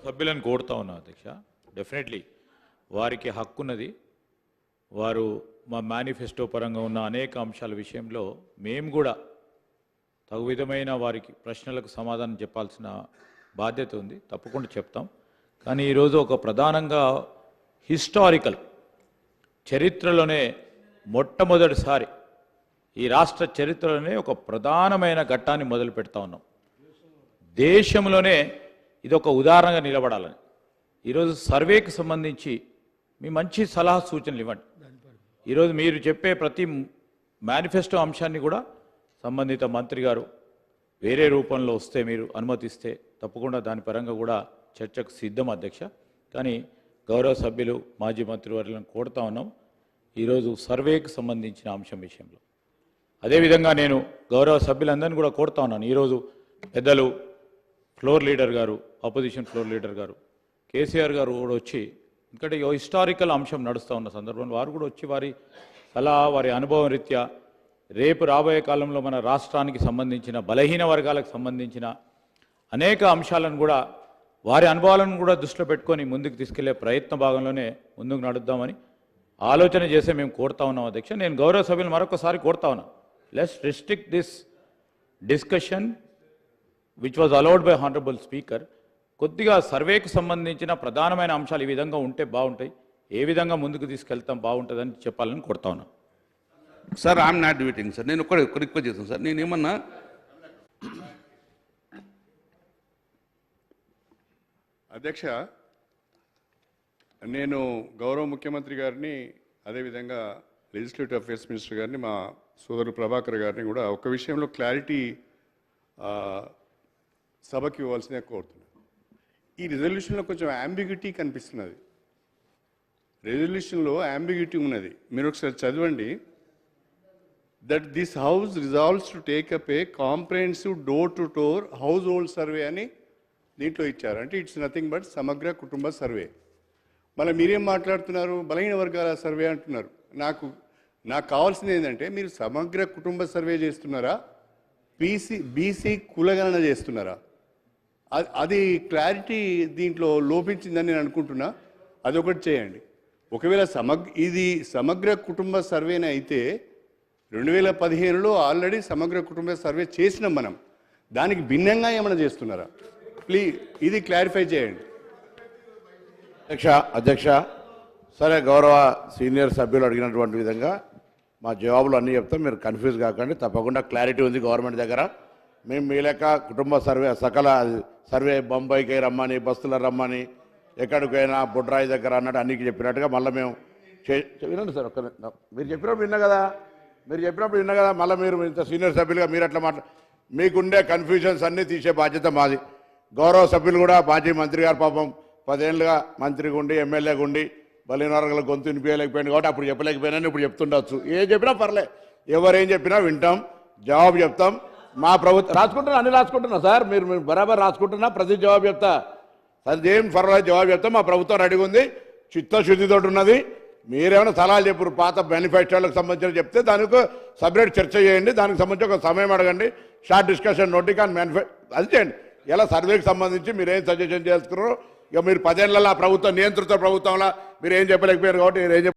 సభ్యులను కోరుతా ఉన్నా అధ్యక్ష. డెఫినెట్లీ వారికి హక్కున్నది. వారు మా మేనిఫెస్టో పరంగా ఉన్న అనేక అంశాల విషయంలో మేము కూడా తగు విధమైన వారికి ప్రశ్నలకు సమాధానం చెప్పాల్సిన బాధ్యత ఉంది. తప్పకుండా చెప్తాం. కానీ ఈరోజు ఒక ప్రధానంగా హిస్టారికల్ చరిత్రలోనే మొట్టమొదటిసారి ఈ రాష్ట్ర చరిత్రలోనే ఒక ప్రధానమైన ఘట్టాన్ని మొదలు పెడతా ఉన్నాం. దేశంలోనే ఇది ఒక ఉదాహరణగా నిలబడాలని ఈరోజు సర్వేకి సంబంధించి మీ మంచి సలహా సూచనలు ఇవ్వండి. ఈరోజు మీరు చెప్పే ప్రతి మేనిఫెస్టో అంశాన్ని కూడా సంబంధిత మంత్రి గారు వేరే రూపంలో వస్తే మీరు అనుమతిస్తే తప్పకుండా దాని పరంగా కూడా చర్చకు సిద్ధం అధ్యక్ష. కానీ గౌరవ సభ్యులు మాజీ మంత్రివర్యులను కోరుతా ఉన్నాం ఈరోజు సర్వేకి సంబంధించిన అంశం విషయంలో. అదేవిధంగా నేను గౌరవ సభ్యులందరినీ కూడా కోరుతా ఉన్నాను. ఈరోజు పెద్దలు ఫ్లోర్ లీడర్ గారు, అపోజిషన్ ఫ్లోర్ లీడర్ గారు కేసీఆర్ గారు కూడా వచ్చి, ఎందుకంటే హిస్టారికల్ అంశం నడుస్తూ ఉన్న సందర్భంలో వారు కూడా వచ్చి వారి సలహా, వారి అనుభవం రీత్యా రేపు రాబోయే కాలంలో మన రాష్ట్రానికి సంబంధించిన బలహీన వర్గాలకు సంబంధించిన అనేక అంశాలను కూడా వారి అనుభవాలను కూడా దృష్టిలో పెట్టుకొని ముందుకు తీసుకెళ్లే ప్రయత్న భాగంలోనే ముందుకు నడుద్దామని ఆలోచన చేసే మేము కోరుతా ఉన్నాం అధ్యక్ష. నేను గౌరవ సభ్యులు మరొకసారి కోరుతా ఉన్నాను, let's restrict this discussion which was allowed by honourable speaker. కొద్దిగా సర్వేకి సంబంధించిన ప్రధానమైన అంశాలు ఈ విధంగా ఉంటే బాగుంటాయి, ఏ విధంగా ముందుకు తీసుకెళ్తాం బాగుంటుందని చెప్పాలని కోరుతా ఉన్నాను. Sir I'm not debating sir. నేను ఒక రిక్వెస్ట్ చేస్తాను సార్. నేను ఏమన్నా అధ్యక్ష, నేను గౌరవ ముఖ్యమంత్రి గారిని, అదేవిధంగా లెజిస్లేటివ్ అఫేర్స్ మినిస్టర్ గారిని, మా సోదరుడు ప్రభాకర్ గారిని కూడా ఒక విషయంలో క్లారిటీ సభకి ఇవ్వాల్సిందే కోరుతున్నాను. ఈ రిజల్యూషన్లో కొంచెం అంబిగ్యూటీ కనిపిస్తున్నది. రెజల్యూషన్లో అంబిగ్యూటీ ఉన్నది. మీరు ఒకసారి చదవండి. That this house resolves to take up A comprehensive door to door house hold survey అని దీంట్లో ఇచ్చారు. అంటే ఇట్స్ నథింగ్ బట్ సమగ్ర కుటుంబ సర్వే. మళ్ళీ మీరేం మాట్లాడుతున్నారు, బలహీన వర్గాల సర్వే అంటున్నారు. నాకు కావాల్సింది ఏంటంటే, మీరు సమగ్ర కుటుంబ సర్వే చేస్తున్నారా, బీసీ కులగణన చేస్తున్నారా? అది క్లారిటీ దీంట్లో లోపించిందని నేను అనుకుంటున్నా. అదొకటి చేయండి. ఒకవేళ ఇది సమగ్ర కుటుంబ సర్వేనే అయితే 2015లో ఆల్రెడీ సమగ్ర కుటుంబ సర్వే చేసినాం మనం. దానికి భిన్నంగా ఏమైనా చేస్తున్నారా? ప్లీజ్ ఇది క్లారిఫై చేయండి. అధ్యక్ష, సరే, గౌరవ సీనియర్ సభ్యులు అడిగినటువంటి విధంగా మా జవాబులు అన్నీ చెప్తాం. మీరు కన్ఫ్యూజ్ కాకండి. తప్పకుండా క్లారిటీ ఉంది గవర్నమెంట్ దగ్గర. మేము మీ లెక్క కుటుంబ సర్వే సకల సర్వే బొంబాయికి రమ్మని, బస్తుల రమ్మని, ఎక్కడికైనా బుడ్రాయి దగ్గర అన్నట్టు అన్నికి చెప్పినట్టుగా మళ్ళీ మేము వినండి సార్. మీరు చెప్పినప్పుడు విన్నా కదా, మళ్ళీ మీరు ఇంత సీనియర్ సభ్యులుగా మీరు అట్లా మీకుండే కన్ఫ్యూజన్స్ అన్నీ తీసే బాధ్యత మాది. గౌరవ సభ్యులు కూడా మాజీ మంత్రి గారు పాపం 10 ఏళ్ళుగా మంత్రిగా ఉండి, ఎమ్మెల్యేగా ఉండి బలహీన వర్గాల గొంతు వినిపించలేకపోయింది కాబట్టి అప్పుడు చెప్పలేకపోయినా ఇప్పుడు చెప్తుండొచ్చు. ఏం చెప్పినా పర్లే, ఎవరేం చెప్పినా వింటాం, జవాబు చెప్తాం. మా ప్రభుత్వం అన్ని రాసుకుంటున్నా సార్, మీరు బరాబర్ రాసుకుంటున్నా, ప్రతి జవాబు చెప్తా. అదేం పర్వాలేదు, జవాబు చెప్తా. మా ప్రభుత్వం రెడీగా ఉంది, చిత్తశుద్ధితో ఉన్నది. మీరేమైనా సలహాలు చెప్పారు పాత మేనిఫెస్టోలకు సంబంధించిన చెప్తే దానికి సపరేట్ చర్చ చేయండి. దానికి సంబంధించి ఒక సమయం అడగండి, షార్ట్ డిస్కషన్ నోటి కానీ అది చేయండి. ఇలా సర్వేకి సంబంధించి మీరు ఏం సజెషన్ చేసుకున్నారో, ఇక మీరు 10 ఏళ్ళ ప్రభుత్వం నియంత్రిత ప్రభుత్వంలో మీరు ఏం చెప్పలేకపోయారు కాబట్టి